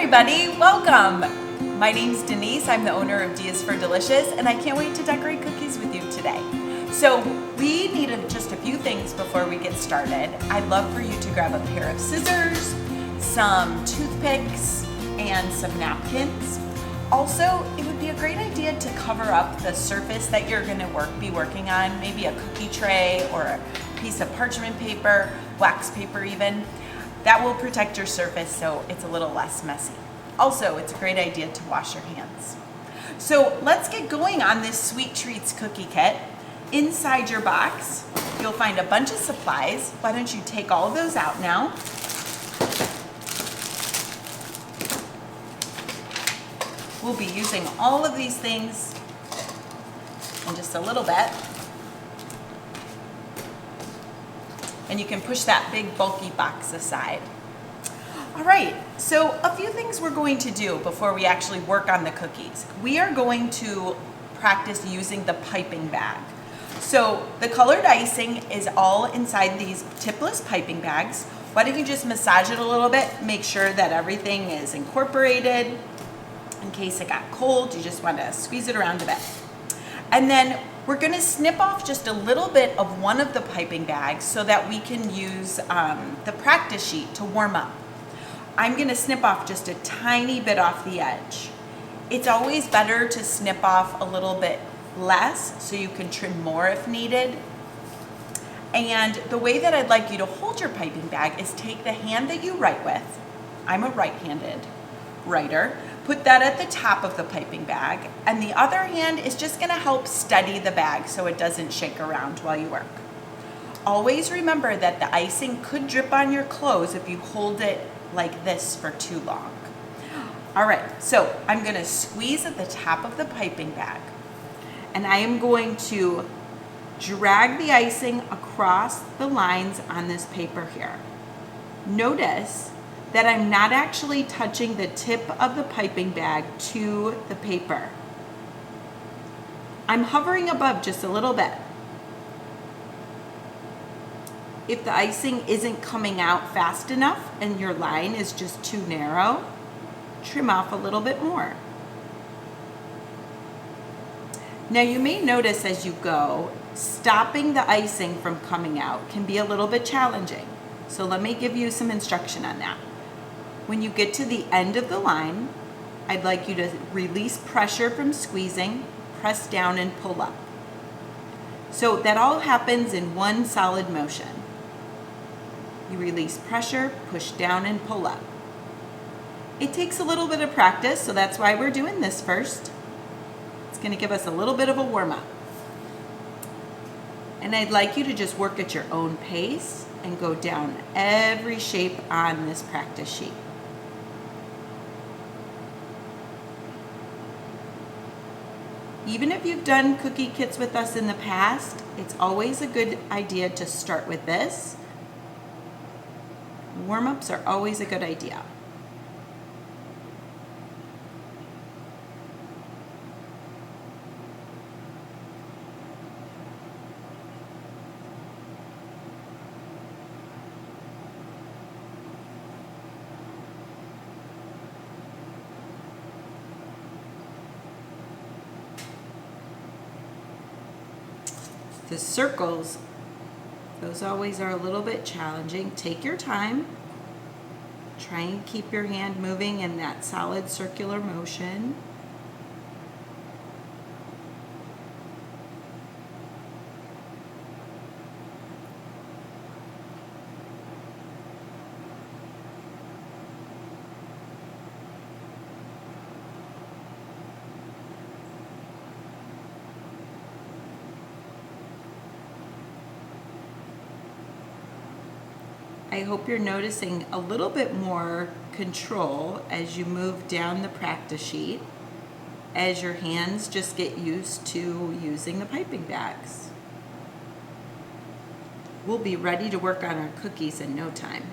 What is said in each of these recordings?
everybody, welcome! My name's Denise, I'm the owner of D is for Delicious, and I can't wait to decorate cookies with you today. So we need just a few things before we get started. I'd love for you to grab a pair of scissors, some toothpicks, and some napkins. Also, it would be a great idea to cover up the surface that you're going to be working on, maybe a cookie tray or a piece of parchment paper, wax paper even. That will protect your surface so it's a little less messy. Also, it's a great idea to wash your hands. So let's get going on this Sweet Treats cookie kit. Inside your box, you'll find a bunch of supplies. Why don't you take all of those out now? We'll be using all of these things in just a little bit. And you can push that big bulky box aside. All right, so a few things we're going to do before we actually work on the cookies. We are going to practice using the piping bag. So the colored icing is all inside these tipless piping bags. Why don't you just massage it a little bit, make sure that everything is incorporated. In case it got cold, you just want to squeeze it around a bit. And then we're going to snip off just a little bit of one of the piping bags so that we can use the practice sheet to warm up. I'm going to snip off just a tiny bit off the edge. It's always better to snip off a little bit less so you can trim more if needed. And the way that I'd like you to hold your piping bag is take the hand that you write with. I'm a right-handed writer. Put that at the top of the piping bag, and the other hand is just going to help steady the bag so it doesn't shake around while you work. Always remember that the icing could drip on your clothes if you hold it like this for too long. All right, so I'm going to squeeze at the top of the piping bag, and I am going to drag the icing across the lines on this paper here. Notice that I'm not actually touching the tip of the piping bag to the paper. I'm hovering above just a little bit. If the icing isn't coming out fast enough and your line is just too narrow, trim off a little bit more. Now you may notice as you go, stopping the icing from coming out can be a little bit challenging. So let me give you some instruction on that. When you get to the end of the line, I'd like you to release pressure from squeezing, press down and pull up. So that all happens in one solid motion. You release pressure, push down and pull up. It takes a little bit of practice, so that's why we're doing this first. It's going to give us a little bit of a warm-up. And I'd like you to just work at your own pace and go down every shape on this practice sheet. Even if you've done cookie kits with us in the past, it's always a good idea to start with this. Warm-ups are always a good idea. The circles, those always are a little bit challenging. Take your time. Try and keep your hand moving in that solid circular motion. I hope you're noticing a little bit more control as you move down the practice sheet, as your hands just get used to using the piping bags. We'll be ready to work on our cookies in no time.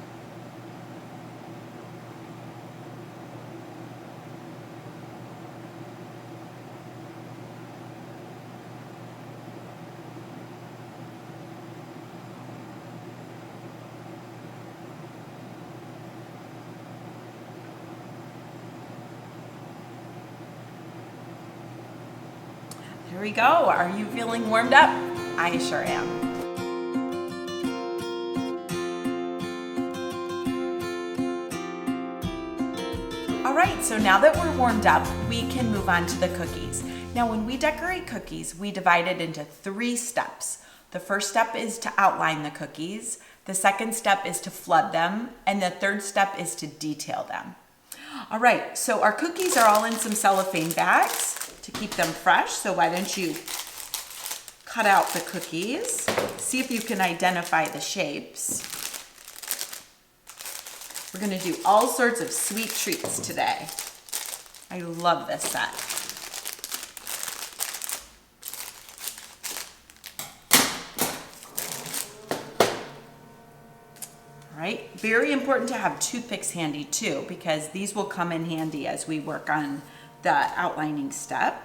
Here we go. Are you feeling warmed up? I sure am. All right, so now that we're warmed up, we can move on to the cookies. Now, when we decorate cookies, we divide it into 3 steps. The first step is to outline the cookies. The second step is to flood them. And the third step is to detail them. All right, so our cookies are all in some cellophane bags to keep them fresh. So why don't you cut out the cookies, see if you can identify the shapes. We're gonna do all sorts of sweet treats today. I love this set. All right, very important to have toothpicks handy too, because these will come in handy as we work on the outlining step.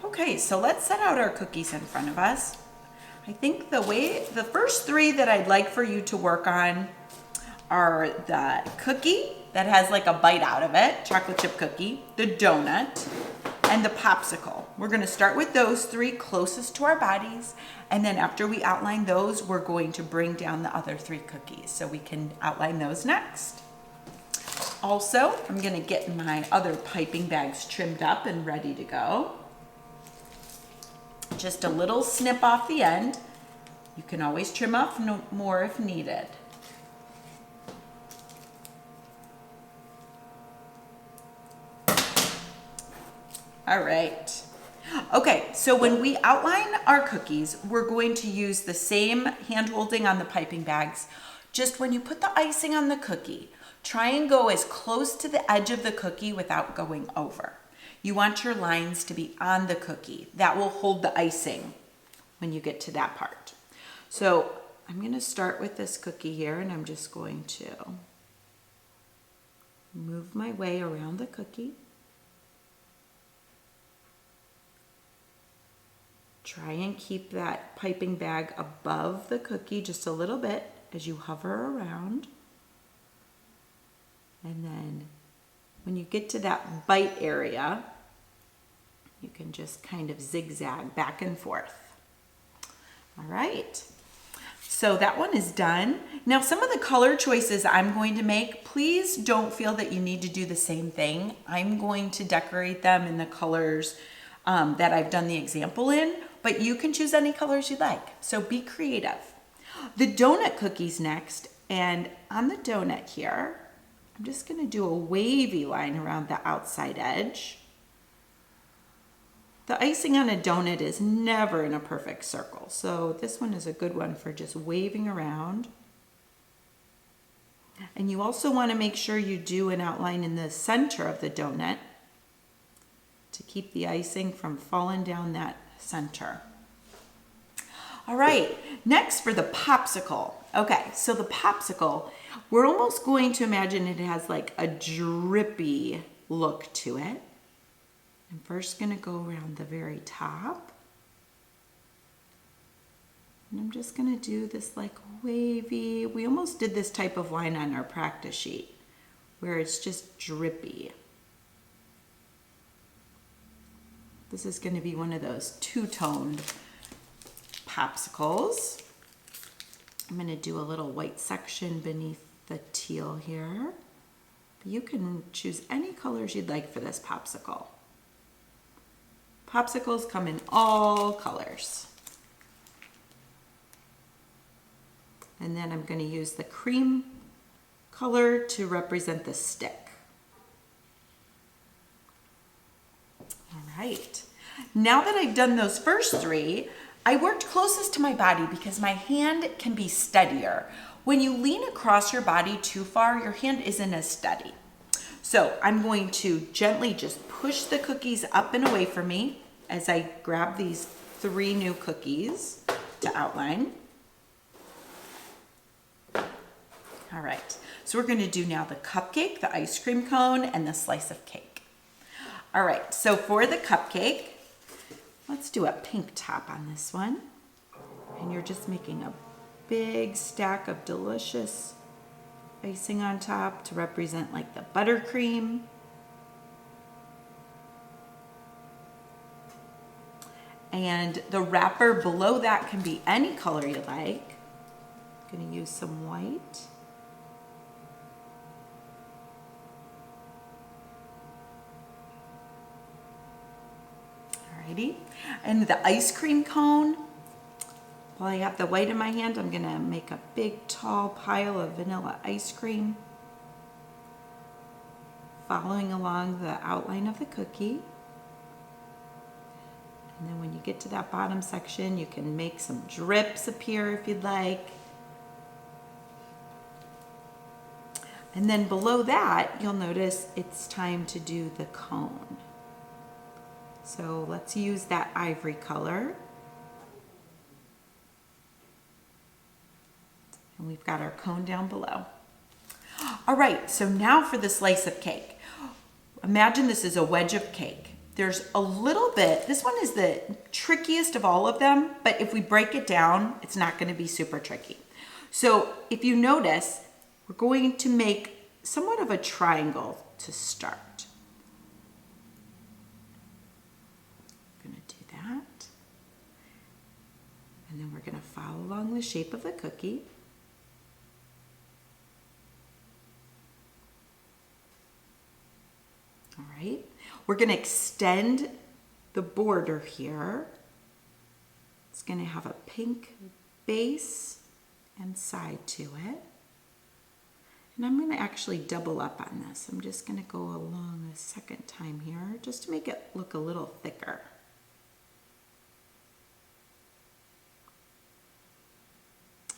Okay, so let's set out our cookies in front of us. I think the first 3 that I'd like for you to work on are the cookie that has like a bite out of it, chocolate chip cookie, the donut, and the popsicle. We're gonna start with those 3 closest to our bodies, and then after we outline those, we're going to bring down the other 3 cookies so we can outline those next. Also, I'm gonna get my other piping bags trimmed up and ready to go. Just a little snip off the end. You can always trim off more if needed. All right. Okay, so when we outline our cookies, we're going to use the same hand holding on the piping bags. Just when you put the icing on the cookie, try and go as close to the edge of the cookie without going over. You want your lines to be on the cookie. That will hold the icing when you get to that part. So I'm gonna start with this cookie here, and I'm just going to move my way around the cookie. Try and keep that piping bag above the cookie just a little bit as you hover around. And then when you get to that bite area, you can just kind of zigzag back and forth. All right, so that one is done. Now some of the color choices I'm going to make, please don't feel that you need to do the same thing. I'm going to decorate them in the colors that I've done the example in, but you can choose any colors you like, so be creative. The donut cookies next, and on the donut here, I'm just gonna do a wavy line around the outside edge. The icing on a donut is never in a perfect circle, so this one is a good one for just waving around. And you also wanna make sure you do an outline in the center of the donut to keep the icing from falling down that center. All right, next for the popsicle. Okay, so the popsicle, we're almost going to imagine it has like a drippy look to it. I'm first gonna go around the very top. And I'm just gonna do this like wavy, we almost did this type of line on our practice sheet where it's just drippy. This is gonna be one of those two-toned popsicles. I'm gonna do a little white section beneath the teal here. You can choose any colors you'd like for this popsicle. Popsicles come in all colors. And then I'm gonna use the cream color to represent the stick. All right, now that I've done those first 3, I worked closest to my body because my hand can be steadier. When you lean across your body too far, your hand isn't as steady. So I'm going to gently just push the cookies up and away from me as I grab these 3 new cookies to outline. All right, so we're gonna do now the cupcake, the ice cream cone, and the slice of cake. All right, so for the cupcake, let's do a pink top on this one. And you're just making a big stack of delicious icing on top to represent like the buttercream. And the wrapper below that can be any color you like. I'm gonna use some white. Alrighty, and the ice cream cone, while I have the white in my hand, I'm gonna make a big tall pile of vanilla ice cream, following along the outline of the cookie. And then when you get to that bottom section, you can make some drips appear if you'd like. And then below that, you'll notice it's time to do the cone. So let's use that ivory color. And we've got our cone down below. All right, so now for the slice of cake. Imagine this is a wedge of cake. There's a little bit, this one is the trickiest of all of them, but if we break it down, it's not gonna be super tricky. So if you notice, we're going to make somewhat of a triangle to start. I'm gonna do that. And then we're gonna follow along the shape of the cookie. All right, we're gonna extend the border here. It's gonna have a pink base and side to it. And I'm gonna actually double up on this. I'm just gonna go along a second time here just to make it look a little thicker.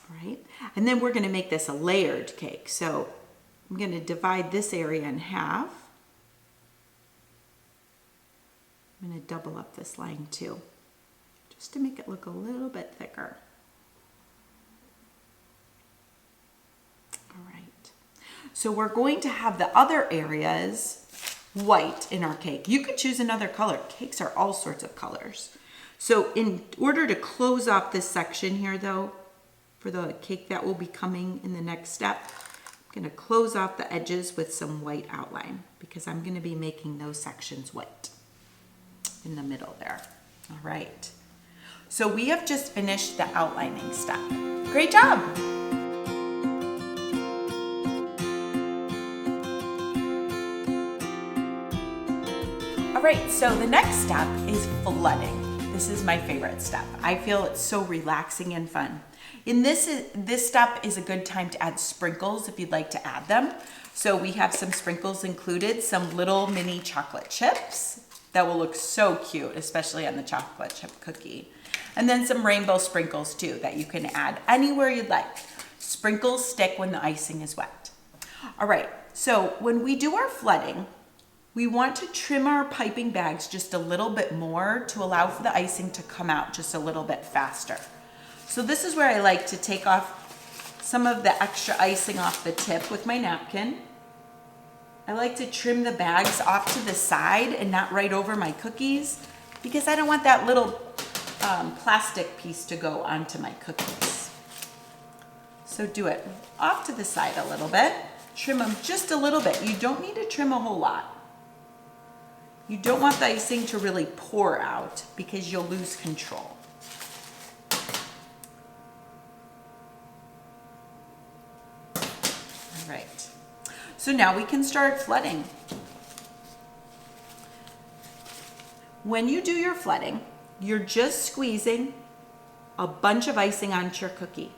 All right, and then we're gonna make this a layered cake. So I'm gonna divide this area in half. I'm going to double up this line too, just to make it look a little bit thicker. All right, so we're going to have the other areas white in our cake. You could choose another color. Cakes are all sorts of colors. So in order to close off this section here though, for the cake that will be coming in the next step, I'm going to close off the edges with some white outline because I'm going to be making those sections white in the middle there. All right. So we have just finished the outlining step. Great job. All right, so the next step is flooding. This is my favorite step. I feel it's so relaxing and fun. In this step is a good time to add sprinkles if you'd like to add them. So we have some sprinkles included, some little mini chocolate chips that will look so cute, especially on the chocolate chip cookie. And then some rainbow sprinkles too that you can add anywhere you'd like. Sprinkles stick when the icing is wet. All right, so when we do our flooding, we want to trim our piping bags just a little bit more to allow for the icing to come out just a little bit faster. So this is where I like to take off some of the extra icing off the tip with my napkin. I like to trim the bags off to the side and not right over my cookies because I don't want that little plastic piece to go onto my cookies. So do it off to the side a little bit. Trim them just a little bit. You don't need to trim a whole lot. You don't want the icing to really pour out because you'll lose control. All right. So now we can start flooding. When you do your flooding, you're just squeezing a bunch of icing onto your cookie.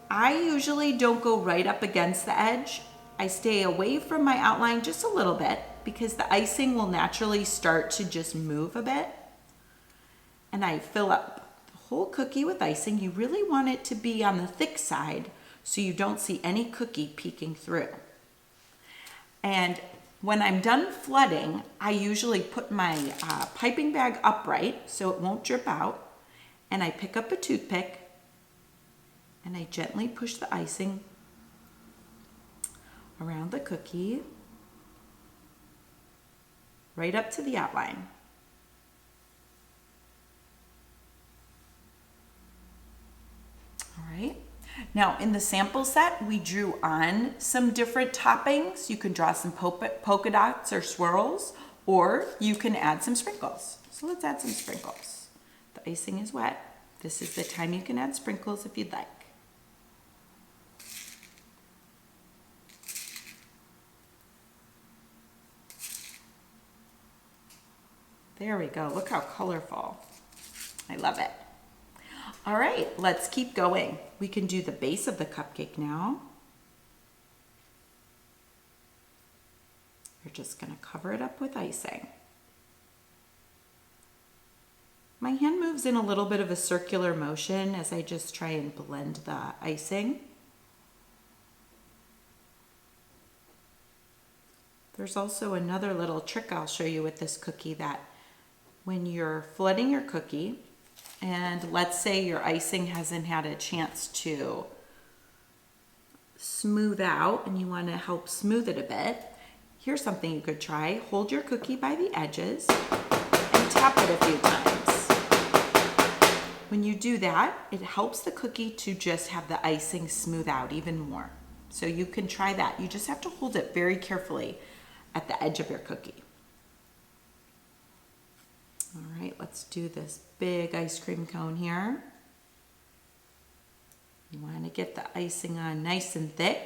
I usually don't go right up against the edge. I stay away from my outline just a little bit because the icing will naturally start to just move a bit. And I fill up the whole cookie with icing. You really want it to be on the thick side so you don't see any cookie peeking through. And when I'm done flooding, I usually put my piping bag upright so it won't drip out. And I pick up a toothpick and I gently push the icing around the cookie right up to the outline. All right. Now in the sample set, we drew on some different toppings. You can draw some polka dots or swirls, or you can add some sprinkles. So let's add some sprinkles. The icing is wet. This is the time you can add sprinkles if you'd like. There we go. Look how colorful. I love it. All right, let's keep going. We can do the base of the cupcake now. You're just going to cover it up with icing. My hand moves in a little bit of a circular motion as I just try and blend the icing. There's also another little trick I'll show you with this cookie, that when you're flooding your cookie, and let's say your icing hasn't had a chance to smooth out and you want to help smooth it a bit, here's something you could try. Hold your cookie by the edges and tap it a few times. When you do that, it helps the cookie to just have the icing smooth out even more. So you can try that. You just have to hold it very carefully at the edge of your cookie. All right, let's do this big ice cream cone here. You want to get the icing on nice and thick.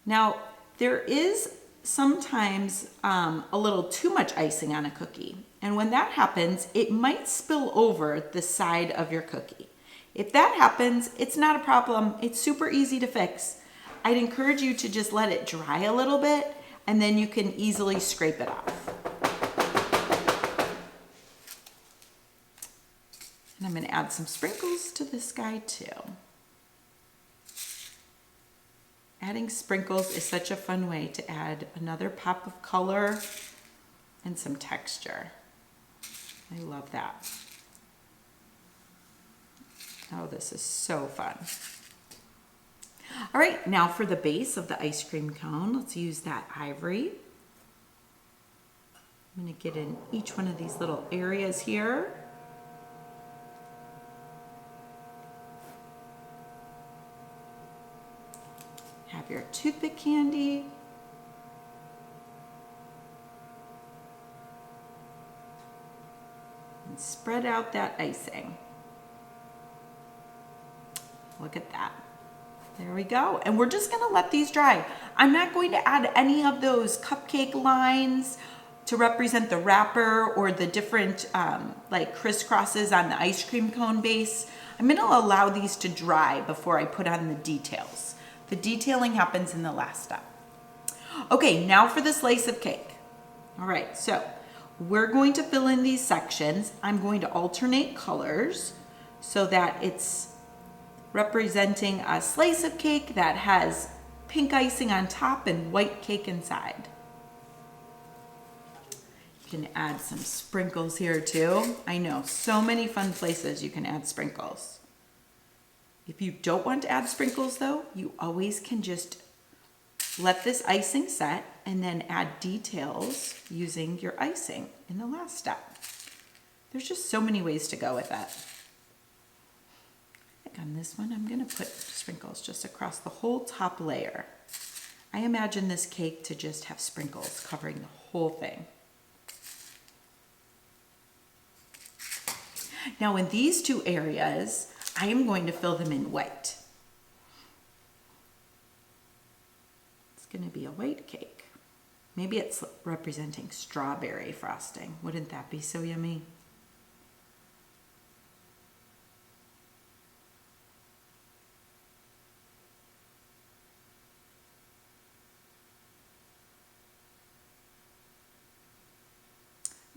Now, there is sometimes a little too much icing on a cookie. And when that happens, it might spill over the side of your cookie. If that happens, it's not a problem. It's super easy to fix. I'd encourage you to just let it dry a little bit, and then you can easily scrape it off. And I'm going to add some sprinkles to this guy too. Adding sprinkles is such a fun way to add another pop of color and some texture. I love that. Oh, this is so fun. All right, now for the base of the ice cream cone, let's use that ivory. I'm going to get in each one of these little areas here. Have your toothpick candy. And spread out that icing. Look at that. There we go. And we're just going to let these dry. I'm not going to add any of those cupcake lines to represent the wrapper or the different like crisscrosses on the ice cream cone base. I'm going to allow these to dry before I put on the details. The detailing happens in the last step. Okay, now for the slice of cake. All right, so we're going to fill in these sections. I'm going to alternate colors so that it's representing a slice of cake that has pink icing on top and white cake inside. You can add some sprinkles here too. I know, so many fun places you can add sprinkles. If you don't want to add sprinkles though, you always can just let this icing set and then add details using your icing in the last step. There's just so many ways to go with that. I think on this one, I'm gonna put sprinkles just across the whole top layer. I imagine this cake to just have sprinkles covering the whole thing. Now in these two areas, I am going to fill them in white. It's going to be a white cake. Maybe it's representing strawberry frosting. Wouldn't that be so yummy?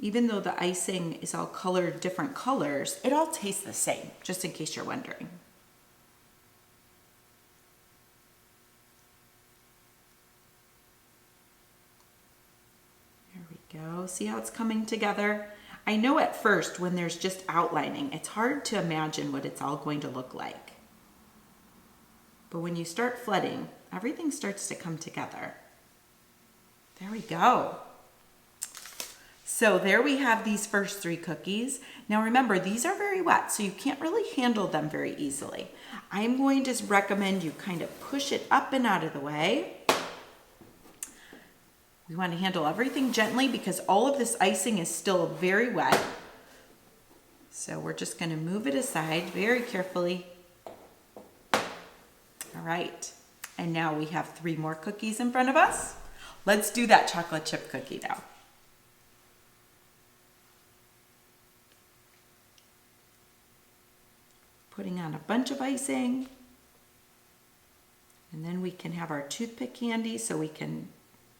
Even though the icing is all colored different colors, it all tastes the same, just in case you're wondering. There we go. See how it's coming together? I know at first when there's just outlining, it's hard to imagine what it's all going to look like. But when you start flooding, everything starts to come together. There we go. So there we have these first 3 cookies. Now remember, these are very wet, so you can't really handle them very easily. I'm going to recommend you kind of push it up and out of the way. We want to handle everything gently because all of this icing is still very wet. So we're just going to move it aside very carefully. All right, and now we have 3 more cookies in front of us. Let's do that chocolate chip cookie now. Putting on a bunch of icing. And then we can have our toothpick candy so we can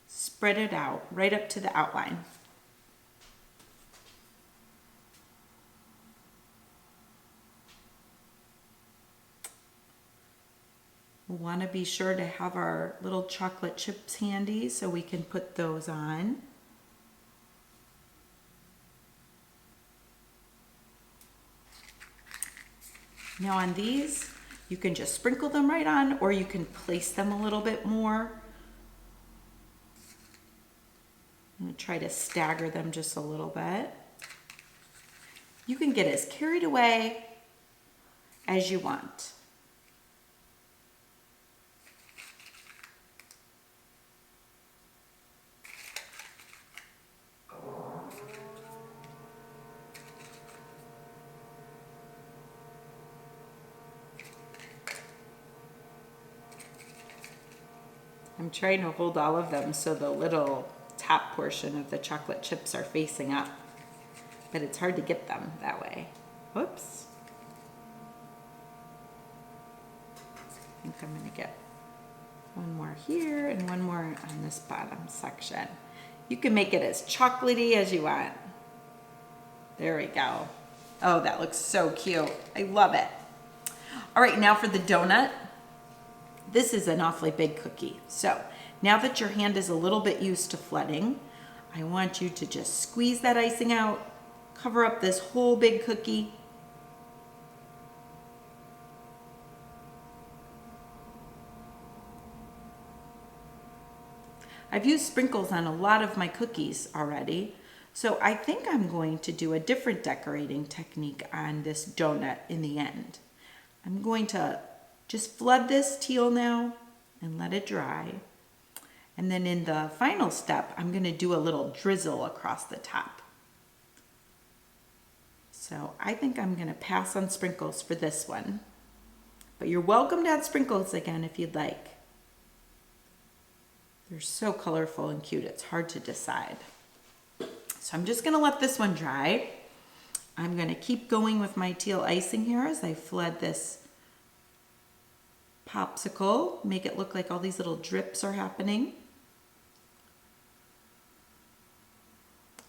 spread it out right up to the outline. We'll want to be sure to have our little chocolate chips handy so we can put those on. Now on these, you can just sprinkle them right on, or you can place them a little bit more. I'm going to try to stagger them just a little bit. You can get as carried away as you want. I'm trying to hold all of them so the little top portion of the chocolate chips are facing up, but it's hard to get them that way. Whoops. I think I'm gonna get one more here and one more on this bottom section. You can make it as chocolatey as you want. There we go. Oh, that looks so cute. I love it. All right, now for the donut. This is an awfully big cookie. So now that your hand is a little bit used to flooding, I want you to just squeeze that icing out, cover up this whole big cookie. I've used sprinkles on a lot of my cookies already, so I think I'm going to do a different decorating technique on this donut in the end. I'm going to just flood this teal now and let it dry. And then in the final step, I'm going to do a little drizzle across the top. So I think I'm going to pass on sprinkles for this one. But you're welcome to add sprinkles again if you'd like. They're so colorful and cute, it's hard to decide. So I'm just going to let this one dry. I'm going to keep going with my teal icing here as I flood this popsicle, make it look like all these little drips are happening.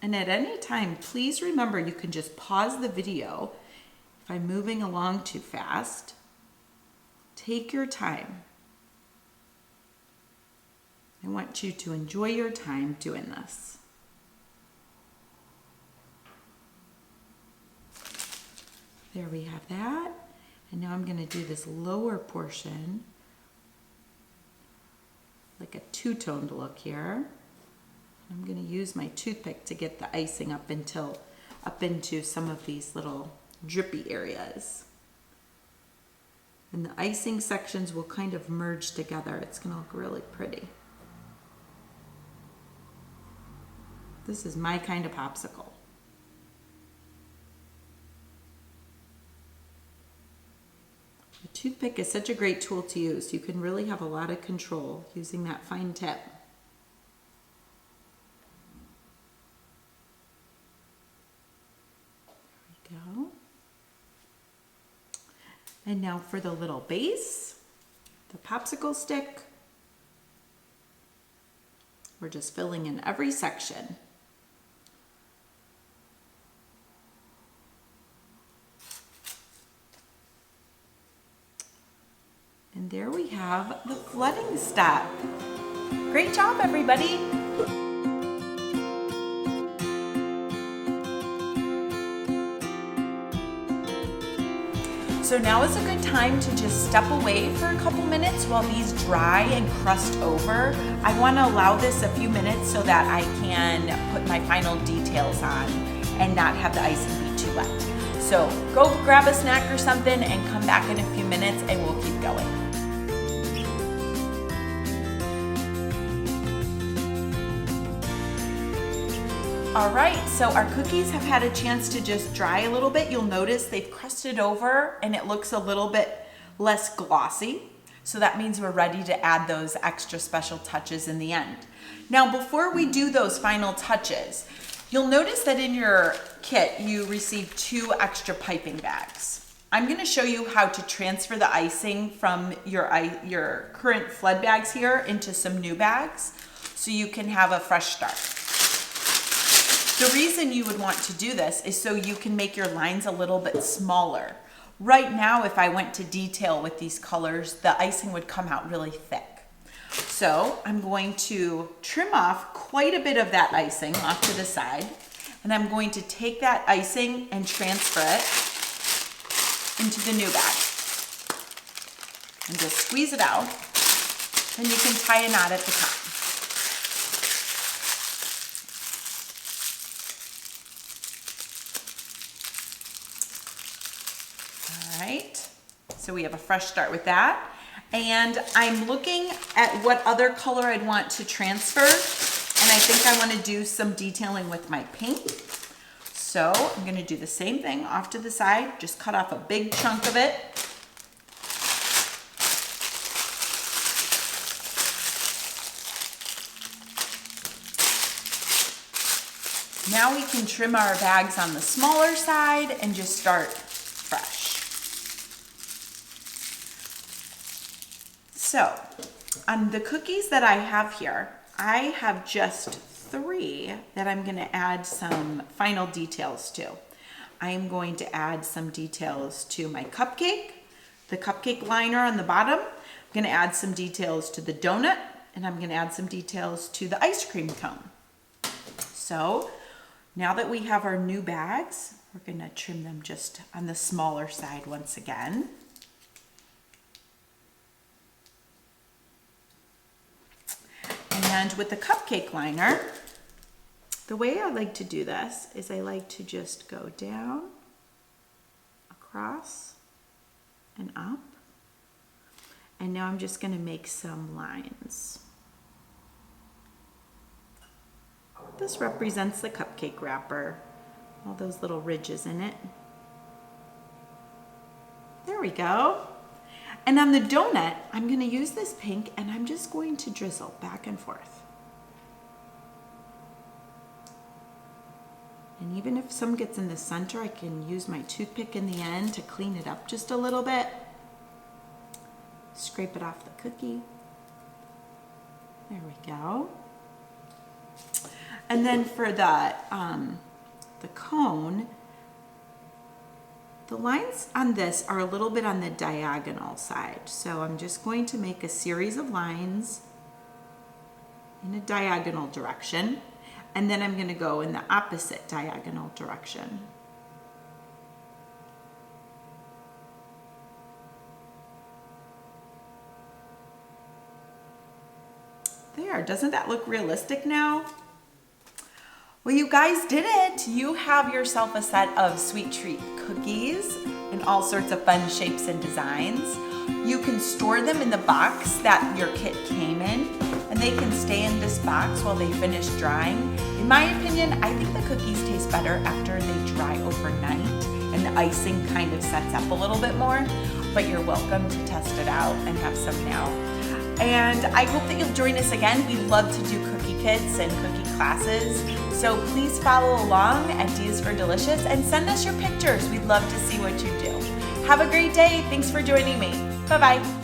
And at any time, please remember you can just pause the video if I'm moving along too fast. Take your time. I want you to enjoy your time doing this. There we have that. And now I'm going to do this lower portion, like a two-toned look here. I'm going to use my toothpick to get the icing up into some of these little drippy areas. And the icing sections will kind of merge together. It's going to look really pretty. This is my kind of popsicle. The toothpick is such a great tool to use. You can really have a lot of control using that fine tip. There we go. And now for the little base, the popsicle stick. We're just filling in every section. And there we have the flooding step. Great job, everybody. So now is a good time to just step away for a couple minutes while these dry and crust over. I want to allow this a few minutes so that I can put my final details on and not have the icing be too wet. So go grab a snack or something and come back in a few minutes and we'll keep going. All right, so our cookies have had a chance to just dry a little bit. You'll notice they've crusted over and it looks a little bit less glossy. So that means we're ready to add those extra special touches in the end. Now, before we do those final touches, you'll notice that in your kit, you received 2 extra piping bags. I'm gonna show you how to transfer the icing from your current flood bags here into some new bags so you can have a fresh start. The reason you would want to do this is so you can make your lines a little bit smaller. Right now, if I went to detail with these colors, the icing would come out really thick. So I'm going to trim off quite a bit of that icing off to the side, and I'm going to take that icing and transfer it into the new bag. And just squeeze it out, and you can tie a knot at the top. Right, so we have a fresh start with that. And I'm looking at what other color I'd want to transfer. And I think I want to do some detailing with my pink. So I'm going to do the same thing off to the side, just cut off a big chunk of it. Now we can trim our bags on the smaller side and just start fresh. So, on the cookies that I have here, I have just 3 that I'm going to add some final details to. I am going to add some details to my cupcake, the cupcake liner on the bottom. I'm going to add some details to the donut, and I'm going to add some details to the ice cream cone. So, now that we have our new bags, we're going to trim them just on the smaller side once again. And with the cupcake liner, the way I like to do this is I like to just go down, across, and up. And now I'm just going to make some lines. This represents the cupcake wrapper, all those little ridges in it. There we go. And on the donut, I'm going to use this pink and I'm just going to drizzle back and forth. And even if some gets in the center, I can use my toothpick in the end to clean it up just a little bit. Scrape it off the cookie. There we go. And then for the cone, the lines on this are a little bit on the diagonal side. So I'm just going to make a series of lines in a diagonal direction, and then I'm going to go in the opposite diagonal direction. There, doesn't that look realistic now? Well, you guys did it. You have yourself a set of sweet treat cookies in all sorts of fun shapes and designs. You can store them in the box that your kit came in, and they can stay in this box while they finish drying. In my opinion, I think the cookies taste better after they dry overnight and the icing kind of sets up a little bit more, but you're welcome to test it out and have some now. And I hope that you'll join us again. We love to do cookie kits and cookie classes. So please follow along at D is for Delicious and send us your pictures. We'd love to see what you do. Have a great day. Thanks for joining me. Bye-bye.